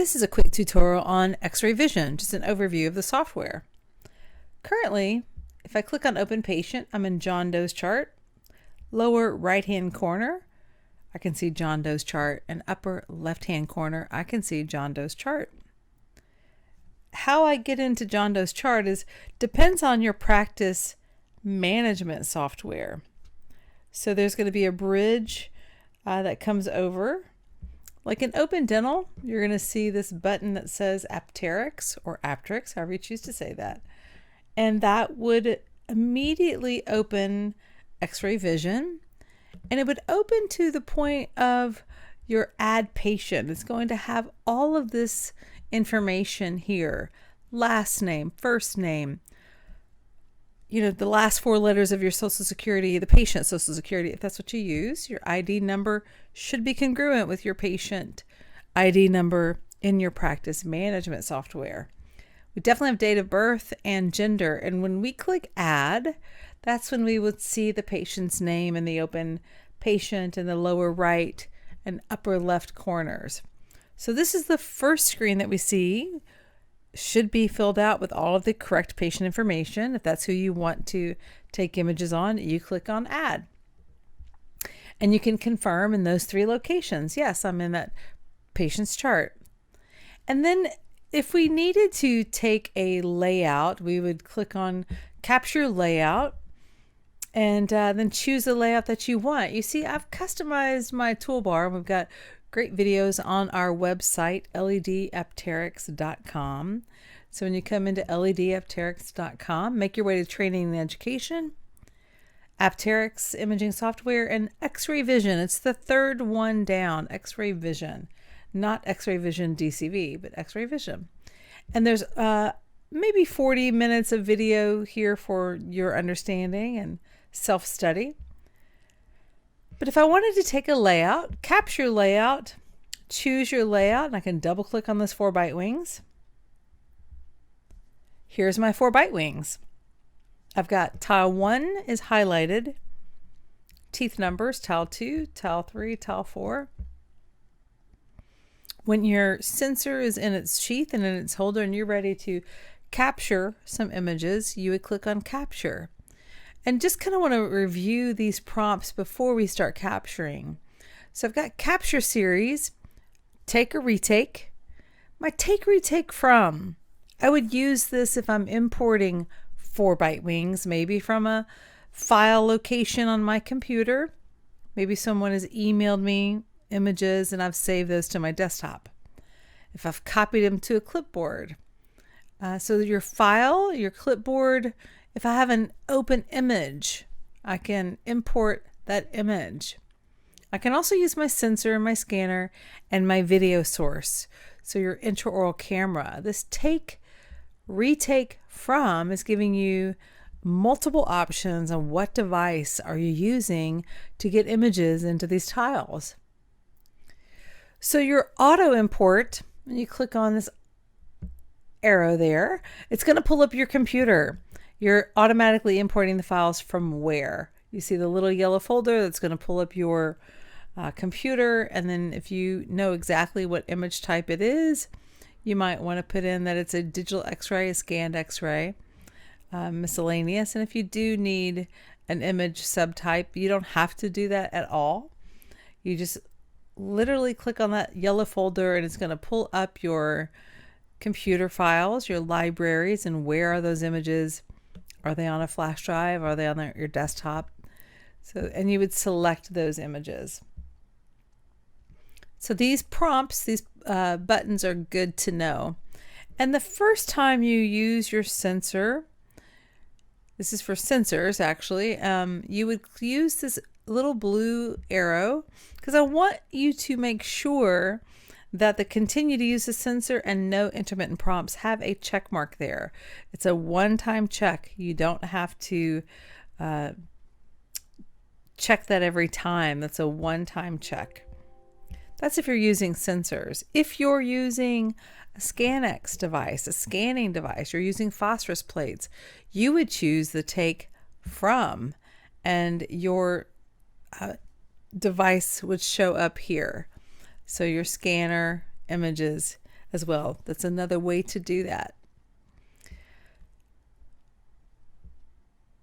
This is a quick tutorial on XrayVision, just an overview of the software. Currently, if I click on Open Patient, I'm in John Doe's chart. Lower right-hand corner, I can see John Doe's chart, and upper left-hand corner, I can see John Doe's chart. How I get into John Doe's chart depends on your practice management software. So there's going to be a bridge that comes over. Like in Open Dental, you're going to see this button that says Apteryx or Apteryx, however you choose to say that. And that would immediately open XrayVision, and it would open to the point of your add patient. It's going to have all of this information here: last name, first name, the last four letters of your social security, the patient's social security, if that's what you use. Your ID number should be congruent with your patient ID number in your practice management software. We definitely have date of birth and gender. And when we click add, that's when we would see the patient's name in the open patient in the lower right and upper left corners. So this is the first screen that we see. Should be filled out with all of the correct patient information. If that's who you want to take images on, you click on add. And you can confirm in those three locations, yes, I'm in that patient's chart. And then if we needed to take a layout, we would click on capture layout and then choose the layout that you want. You see, I've customized my toolbar. We've got great videos on our website, ledapteryx.com. So when you come into ledapteryx.com, make your way to training and education, Apteryx imaging software, and XrayVision. It's the third one down, XrayVision, not XrayVision DCV, but XrayVision. And there's maybe 40 minutes of video here for your understanding and self-study. But if I wanted to take a layout, capture layout, choose your layout, and I can double click on those 4 bite wings. Here's my 4 bite wings. I've got tile 1 is highlighted, teeth numbers, tile 2, tile 3, tile 4. When your sensor is in its sheath and in its holder and you're ready to capture some images, you would click on capture. And just kind of want to review these prompts before we start capturing. So I've got capture series, take or retake. My take retake from, I would use this if I'm importing 4 bite wings, maybe from a file location on my computer. Maybe someone has emailed me images and I've saved those to my desktop. If I've copied them to a clipboard. So your file, your clipboard, if I have an open image, I can import that image. I can also use my sensor, my scanner, and my video source. So your intraoral camera. This take, retake from is giving you multiple options on what device are you using to get images into these tiles. So your auto import, when you click on this arrow there, it's going to pull up your computer. You're automatically importing the files from where? You see the little yellow folder that's going to pull up your computer, and then if you know exactly what image type it is, you might want to put in that it's a digital x-ray, a scanned x-ray, miscellaneous. And if you do need an image subtype, you don't have to do that at all. You just literally click on that yellow folder and it's going to pull up your computer files, your libraries, and where are those images. Are they on a flash drive? Are they on your desktop? So, and you would select those images. So these prompts, these buttons are good to know. And the first time you use your sensor, this is for sensors actually, you would use this little blue arrow because I want you to make sure that the continue to use the sensor and no intermittent prompts have a check mark there. It's a one-time check. You don't have to check that every time. That's a one-time check. That's if you're using sensors. If you're using a ScanX device, a scanning device, you're using phosphorus plates, you would choose the take from, and your device would show up here. So your scanner, images, as well. That's another way to do that.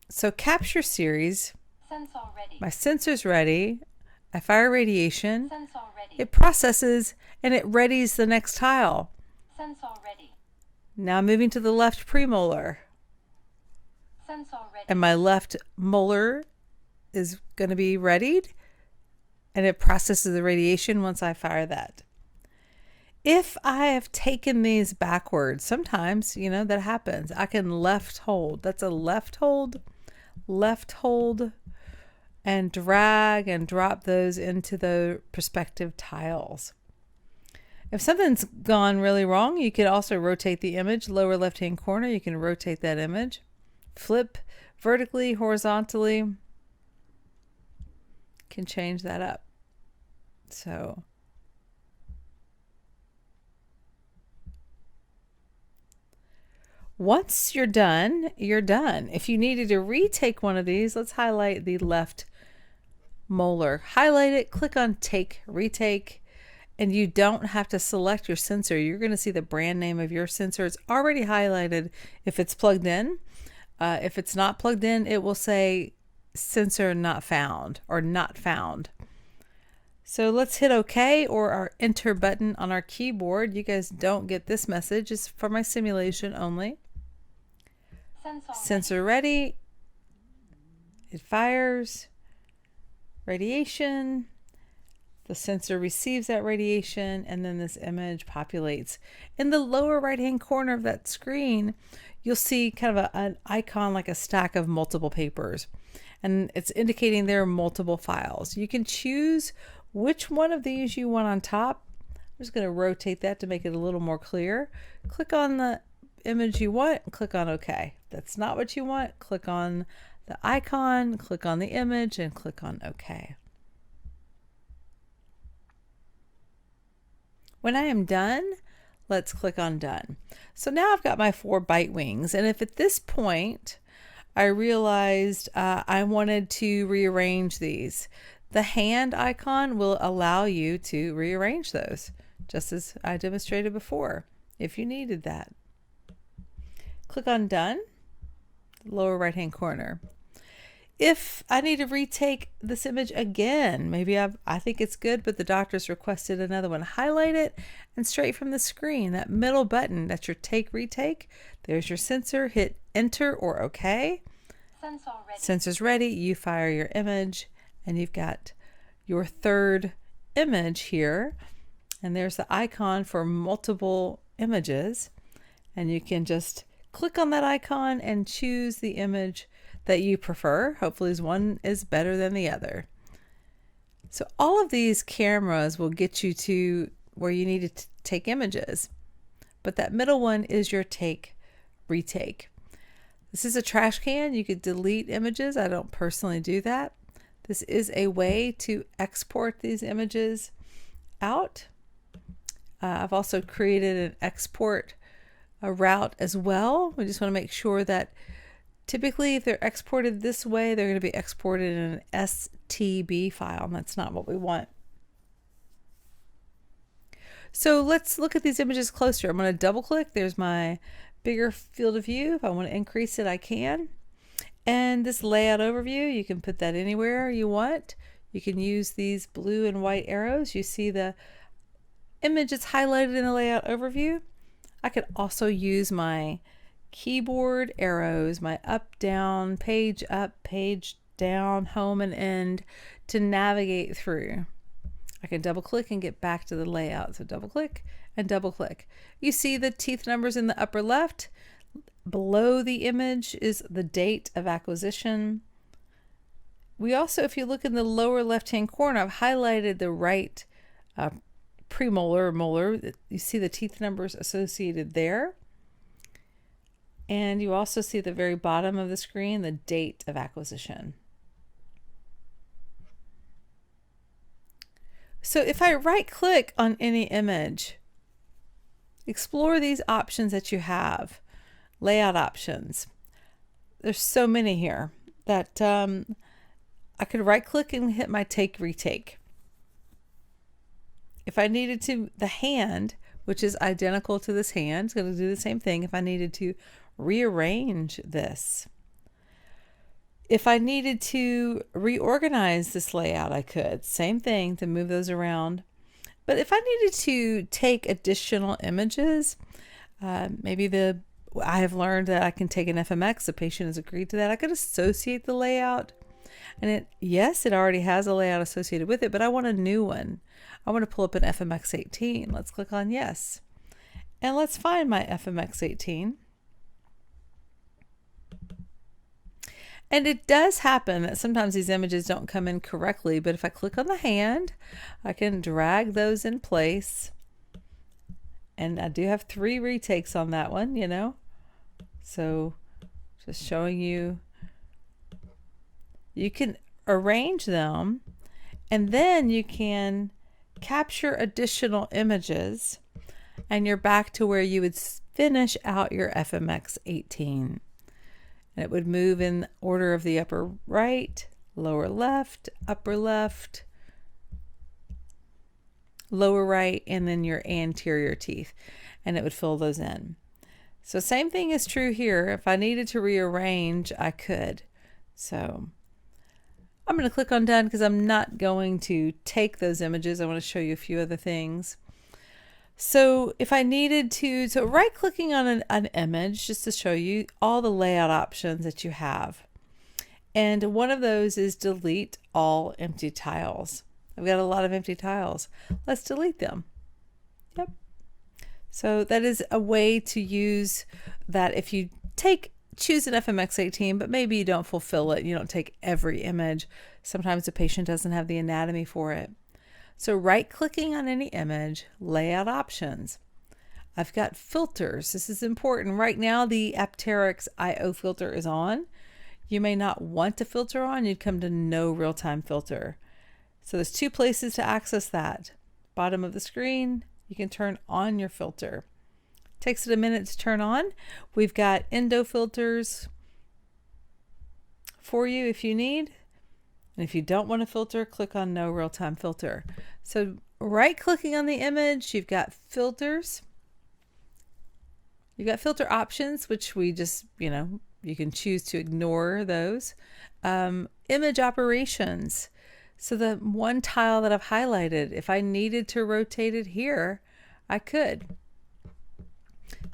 So capture series, my sensor's ready. I fire radiation. It processes and it readies the next tile. Now moving to the left premolar. And my left molar is going to be readied, and it processes the radiation once I fire that. If I have taken these backwards, sometimes, that happens. I can left hold. That's a left hold, and drag and drop those into the prospective tiles. If something's gone really wrong, you could also rotate the image. Lower left-hand corner, you can rotate that image. Flip vertically, horizontally. Can change that up. So once you're done, you're done. If you needed to retake one of these, let's highlight the left molar. Highlight it, click on Take, Retake, and you don't have to select your sensor. You're going to see the brand name of your sensor. It's already highlighted if it's plugged in. If it's not plugged in, it will say sensor not found or not found. So let's hit OK or our enter button on our keyboard. You guys don't get this message. It's for my simulation only. Sensor ready. It fires. Radiation. The sensor receives that radiation, and then this image populates. In the lower right-hand corner of that screen, you'll see kind of an icon like a stack of multiple papers, and it's indicating there are multiple files. You can choose which one of these you want on top. I'm just going to rotate that to make it a little more clear. Click on the image you want and click on OK. If that's not what you want, click on the icon, click on the image, and click on OK. When I am done, let's click on Done. So now I've got my 4 bite wings, and if at this point I realized I wanted to rearrange these, the hand icon will allow you to rearrange those, just as I demonstrated before, if you needed that. Click on Done, lower right-hand corner. If I need to retake this image again, maybe I think it's good, but the doctor's requested another one, highlight it, and straight from the screen, that middle button, that's your Take, Retake. There's your sensor. Hit Enter or OK. Sensor's ready. You fire your image, and you've got your third image here. And there's the icon for multiple images. And you can just click on that icon and choose the image that you prefer. Hopefully one is better than the other. So all of these cameras will get you to where you need to take images, but that middle one is your Take, Retake. This is a trash can. You could delete images. I don't personally do that. This is a way to export these images out. I've also created an export route as well. We just want to make sure that typically, if they're exported this way, they're going to be exported in an STB file, and that's not what we want. So let's look at these images closer. I'm going to double click. There's my bigger field of view. If I want to increase it, I can. And this layout overview, you can put that anywhere you want. You can use these blue and white arrows. You see the image is highlighted in the layout overview. I could also use my keyboard arrows, my up, down, page down, home and end to navigate through. I can double click and get back to the layout. So double click and double click. You see the teeth numbers in the upper left. Below the image is the date of acquisition. We also, if you look in the lower left-hand corner, I've highlighted the right premolar or molar. You see the teeth numbers associated there. And you also see at the very bottom of the screen the date of acquisition. So if I right-click on any image, explore these options that you have, layout options. There's so many here that I could right-click and hit my Take, Retake. If I needed to, the hand which is identical to this hand. It's going to do the same thing if I needed to rearrange this. If I needed to reorganize this layout, I could. Same thing to move those around. But if I needed to take additional images, I have learned that I can take an FMX. The patient has agreed to that. I could associate the layout. And yes, it already has a layout associated with it, but I want a new one. I want to pull up an FMX 18. Let's click on yes. And let's find my FMX 18. And it does happen that sometimes these images don't come in correctly, but if I click on the hand, I can drag those in place. And I do have 3 retakes on that one, you know. So just showing you, you can arrange them, and then you can capture additional images, and you're back to where you would finish out your FMX 18. And it would move in order of the upper right, lower left, upper left, lower right, and then your anterior teeth. And it would fill those in. So same thing is true here. If I needed to rearrange, I could. So I'm going to click on done because I'm not going to take those images. I want to show you a few other things. So if I needed to, so right clicking on an image just to show you all the layout options that you have. And one of those is delete all empty tiles. I've got a lot of empty tiles. Let's delete them. Yep. So that is a way to use that if you choose an FMX 18, but maybe you don't fulfill it. You don't take every image. Sometimes the patient doesn't have the anatomy for it. So right-clicking on any image, layout options. I've got filters. This is important. Right now, the Apteryx IO filter is on. You may not want to filter on. You'd come to no real-time filter. So there's 2 places to access that. Bottom of the screen, you can turn on your filter. Takes it a minute to turn on. We've got endo filters for you if you need. And if you don't want to filter, click on no real-time filter. So right-clicking on the image, you've got filters. You've got filter options, which we just, you can choose to ignore those. Image operations. So the one tile that I've highlighted, if I needed to rotate it here, I could.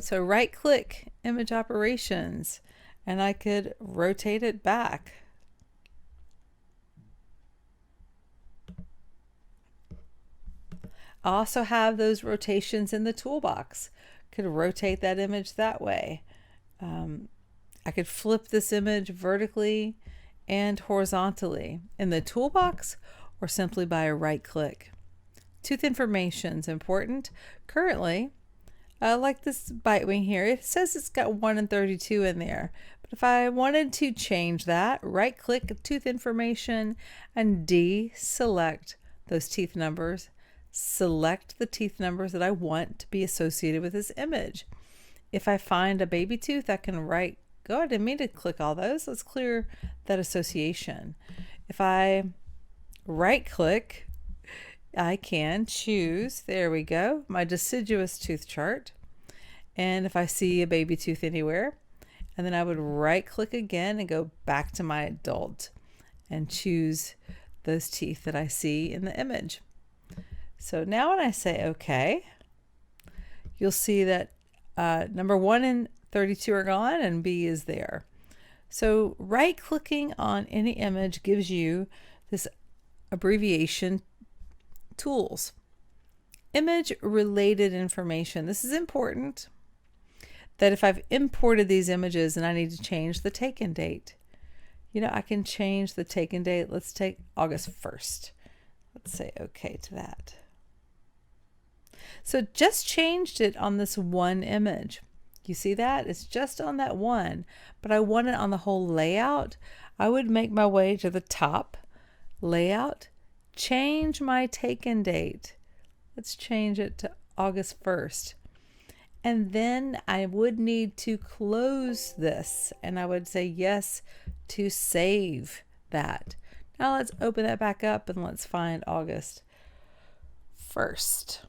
So right-click image operations, and I could rotate it back. I also have those rotations in the toolbox. Could rotate that image that way. I could flip this image vertically and horizontally in the toolbox or simply by a right click. Tooth information is important. Currently, like this bite wing here, it says it's got 1 and 32 in there. But if I wanted to change that, right click tooth information and deselect those teeth numbers. Select the teeth numbers that I want to be associated with this image. If I find a baby tooth, I can go ahead and click all those. Let's clear that association. If I right click, I can choose, there we go, my deciduous tooth chart. And if I see a baby tooth anywhere, and then I would right click again and go back to my adult and choose those teeth that I see in the image. So now when I say OK, you'll see that number 1 and 32 are gone and B is there. So right clicking on any image gives you this abbreviation tools. Image related information. This is important that if I've imported these images and I need to change the take-in date, I can change the take-in date. Let's take August 1st. Let's say OK to that. So just changed it on this one image. You see that? It's just on that one, but I want it on the whole layout. I would make my way to the top, layout, change my take-in date. Let's change it to August 1st. And then I would need to close this, and I would say yes to save that. Now let's open that back up and let's find August 1st.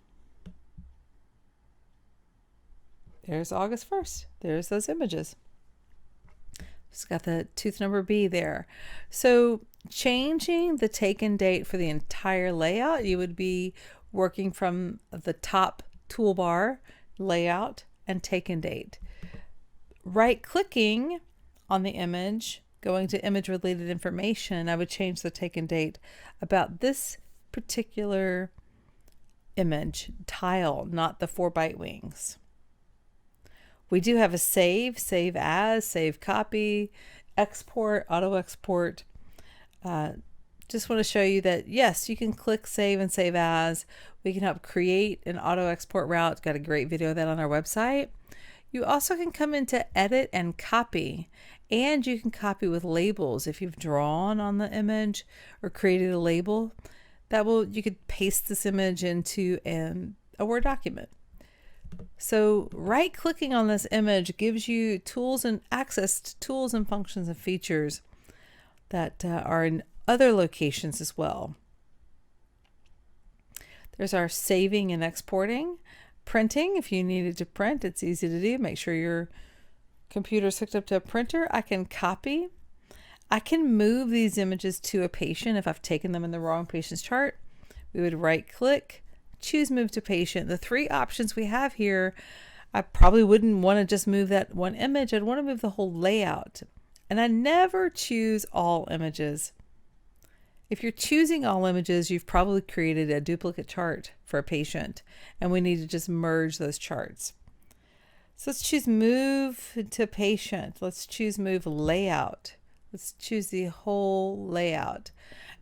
There's August 1st. There's those images. It's got the tooth number B there. So changing the taken date for the entire layout, you would be working from the top toolbar, layout, and taken date. Right-clicking on the image, going to image related information, I would change the taken date about this particular image tile, not the 4 bite wings. We do have a save as, save copy, export, auto export. Just want to show you that yes, you can click save and save as. We can help create an auto export route. Got a great video of that on our website. You also can come into edit and copy, and you can copy with labels. If you've drawn on the image or created a label, you could paste this image into a Word document. So right-clicking on this image gives you tools and access to tools and functions and features that are in other locations as well. There's our saving and exporting. Printing, if you needed to print, it's easy to do. Make sure your computer's hooked up to a printer. I can copy. I can move these images to a patient if I've taken them in the wrong patient's chart. We would right-click, choose move to patient. The 3 options we have here, I probably wouldn't want to just move that one image. I'd want to move the whole layout. And I never choose all images. If you're choosing all images, you've probably created a duplicate chart for a patient, and we need to just merge those charts. So let's choose move to patient. Let's choose move layout. Let's choose the whole layout.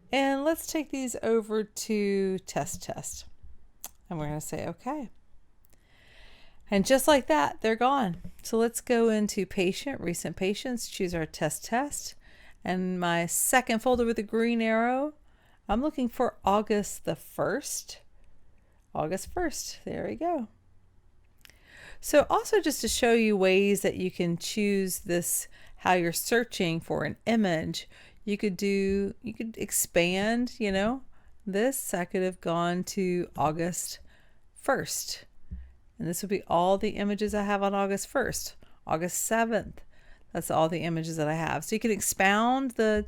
And let's take these over to test. And we're going to say okay. And just like that, they're gone. So let's go into patient, recent patients, choose our test. And my second folder with the green arrow, I'm looking for August the 1st. August 1st, there we go. So also just to show you ways that you can choose this, how you're searching for an image, you could expand, this. I could have gone to August 1st. And this would be all the images I have on August 1st. August 7th. That's all the images that I have. So you can expound the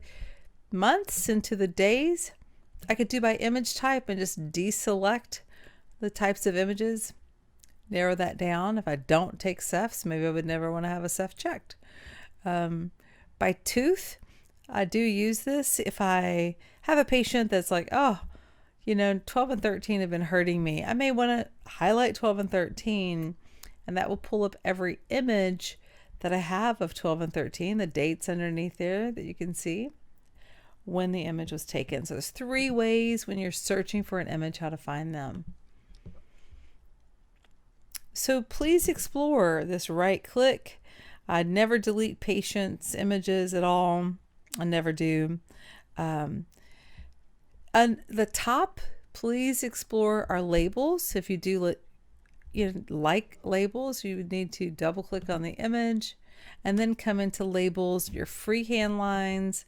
months into the days. I could do by image type and just deselect the types of images. Narrow that down. If I don't take cephs, maybe I would never want to have a ceph checked. By tooth, I do use this. If I have a patient that's like, 12 and 13 have been hurting me, I may want to highlight 12 and 13, and that will pull up every image that I have of 12 and 13, the dates underneath there that you can see when the image was taken. So there's 3 ways when you're searching for an image how to find them. So please explore this right click. I never delete patients' images at all. I never do. And the top, please explore our labels. If you do like labels, you would need to double click on the image and then come into labels, your freehand lines.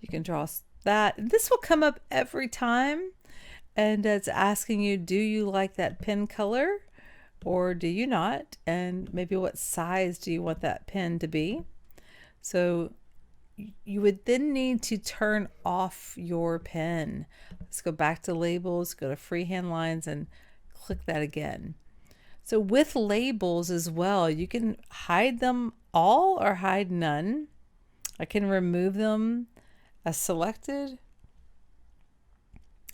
You can draw that. This will come up every time, and it's asking you, do you like that pen color or do you not? And maybe what size do you want that pen to be? So you would then need to turn off your pen. Let's go back to labels, go to freehand lines, and click that again. So with labels as well, you can hide them all or hide none. I can remove them as selected.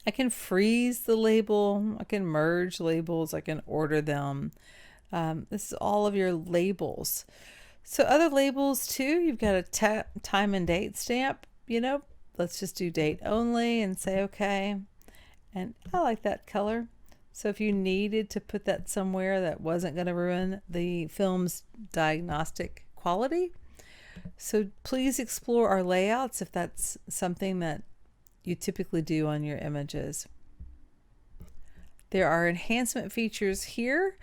I can freeze the label. I can merge labels. I can order them. This is all of your labels. So other labels too, you've got a time and date stamp, let's just do date only and say okay. And I like that color. So if you needed to put that somewhere that wasn't going to ruin the film's diagnostic quality. So please explore our layouts if that's something that you typically do on your images. There are enhancement features here,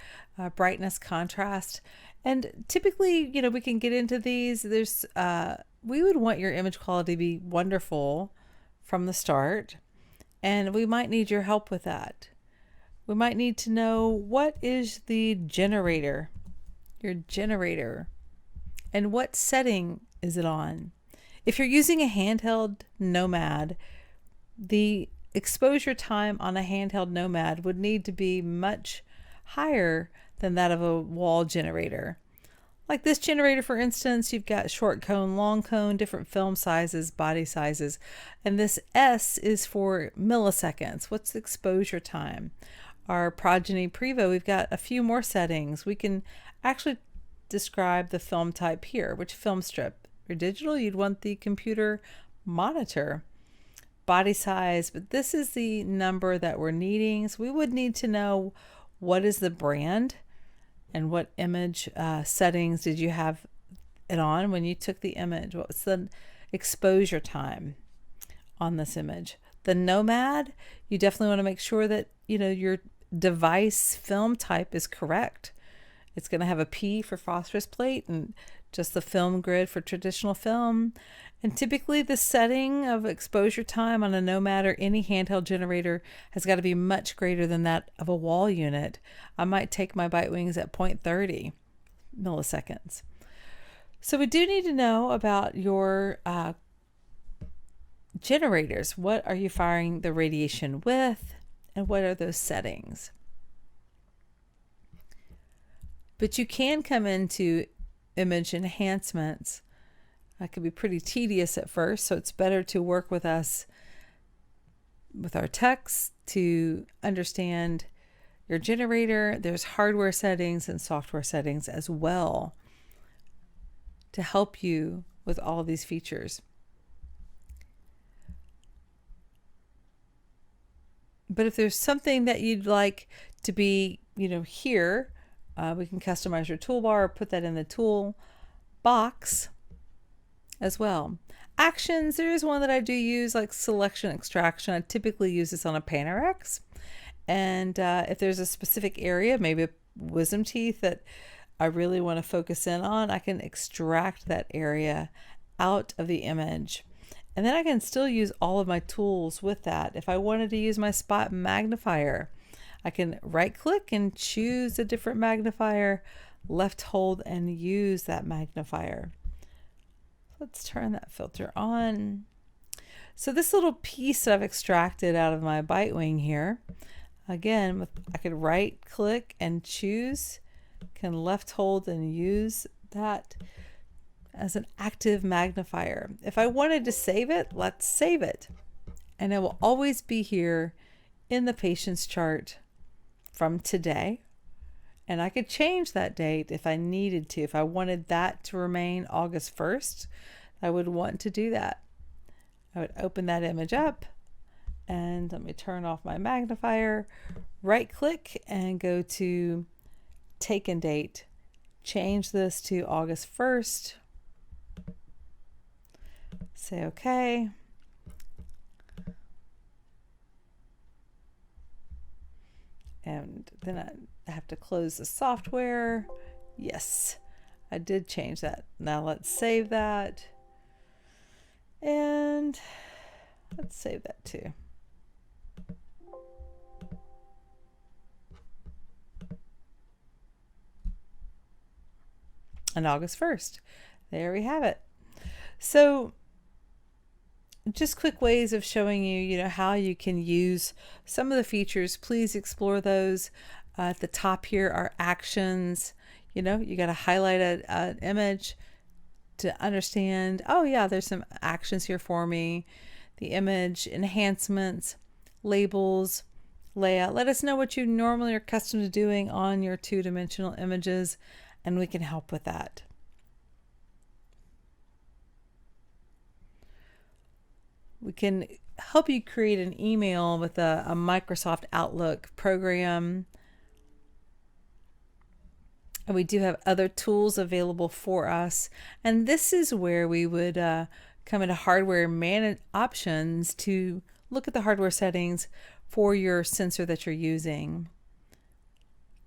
brightness, contrast, and typically, we can get into these. We would want your image quality to be wonderful from the start, and we might need your help with that. We might need to know, what is the generator your generator, and what setting is it on. If you're using a handheld Nomad, the exposure time on a handheld Nomad would need to be much higher than that of a wall generator. Like this generator, for instance, you've got short cone, long cone, different film sizes, body sizes, and this S is for milliseconds. What's the exposure time? Our Progeny Prevo, we've got a few more settings. We can actually describe the film type here, which film strip. For digital, you'd want the computer monitor. Body size, but this is the number that we're needing. So we would need to know what is the brand and what image settings did you have it on when you took the image. What was the exposure time on this image? The Nomad, you definitely want to make sure that your device film type is correct. It's going to have a P for phosphorus plate and just the film grid for traditional film. And typically the setting of exposure time on a Nomad or any handheld generator has got to be much greater than that of a wall unit. I might take my bite wings at 0.30 milliseconds. So we do need to know about your generators. What are you firing the radiation with, and what are those settings? But you can come into image enhancements. That could be pretty tedious at first, so it's better to work with us, with our techs, to understand your generator. There's hardware settings and software settings as well to help you with all of these features. But if there's something that you'd like to be, here, we can customize your toolbar or put that in the tool box as well. Actions, there is one that I do use, like selection extraction. I typically use this on a Apteryx. And if there's a specific area, maybe a wisdom teeth that I really want to focus in on, I can extract that area out of the image. And then I can still use all of my tools with that. If I wanted to use my spot magnifier, I can right click and choose a different magnifier, left hold and use that magnifier. Let's turn that filter on. So this little piece that I've extracted out of my bite wing here, again, I could right click and choose, can left hold and use that as an active magnifier. If I wanted to save it, let's save it. And it will always be here in the patient's chart from today. And I could change that date if I needed to. If I wanted that to remain August 1st, I would want to do that. I would open that image up and let me turn off my magnifier, right click and go to taken date. Change this to August 1st. Say okay. And then I have to close the software. Yes, I did change that. Now let's save that. And let's save that too. On August 1st. There we have it. So just quick ways of showing you, how you can use some of the features. Please explore those. At the top here are actions. You got to highlight an image to understand, oh yeah, there's some actions here for me. The image, enhancements, labels, layout. Let us know what you normally are accustomed to doing on your two-dimensional images, and we can help with that. We can help you create an email with a Microsoft Outlook program. And we do have other tools available for us. And this is where we would come into hardware options to look at the hardware settings for your sensor that you're using.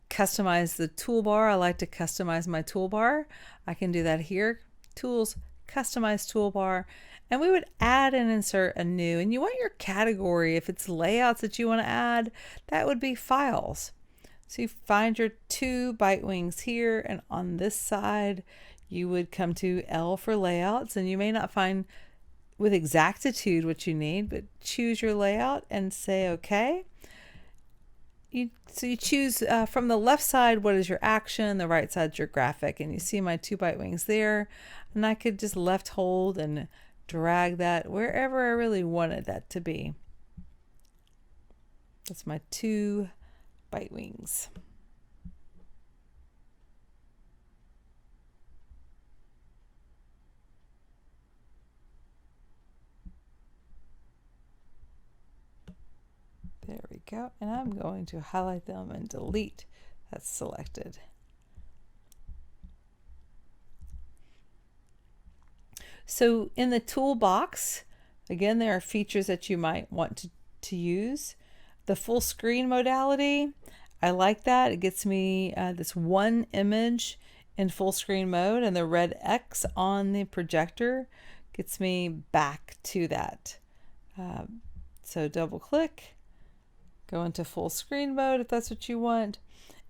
Customize the toolbar. I like to customize my toolbar. I can do that here. Tools, customize toolbar. And we would add and insert a new, and you want your category, if it's layouts that you want to add, that would be files. So you find your 2 bite wings here, and on this side you would come to L for layouts, and you may not find with exactitude what you need, but choose your layout and say OK. So you choose from the left side what is your action, the right side's your graphic, and you see my 2 bite wings there, and I could just left hold and drag that wherever I really wanted that to be. That's my 2 bite wings. There we go, and I'm going to highlight them and delete that's selected. So in the toolbox, again, there are features that you might want to use. The full screen modality, I like that. It gets me this one image in full screen mode, and the red X on the projector gets me back to that. So double click, go into full screen mode if that's what you want,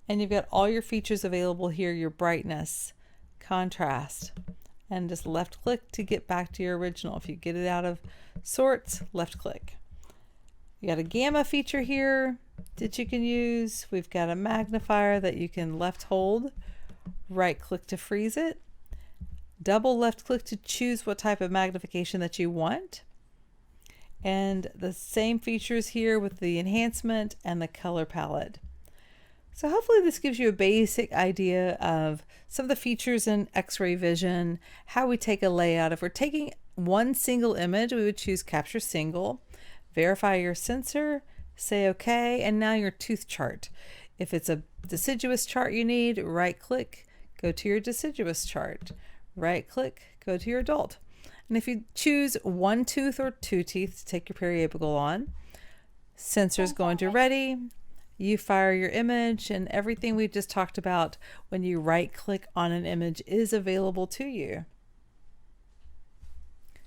and you've got all your features available here, your brightness, contrast, and just left click to get back to your original. If you get it out of sorts, left click. You got a gamma feature here that you can use. We've got a magnifier that you can left hold, right click to freeze it, double left click to choose what type of magnification that you want. And the same features here with the enhancement and the color palette. So hopefully this gives you a basic idea of some of the features in XrayVision, how we take a layout. If we're taking one single image, we would choose Capture Single, verify your sensor, say OK, and now your tooth chart. If it's a deciduous chart you need, right click, go to your deciduous chart. Right click, go to your adult. And if you choose 1 tooth or 2 teeth to take your periapical on, sensor's going to ready, you fire your image, and everything we just talked about when you right click on an image is available to you.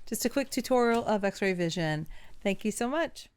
Just a quick tutorial of XrayVision. Thank you so much.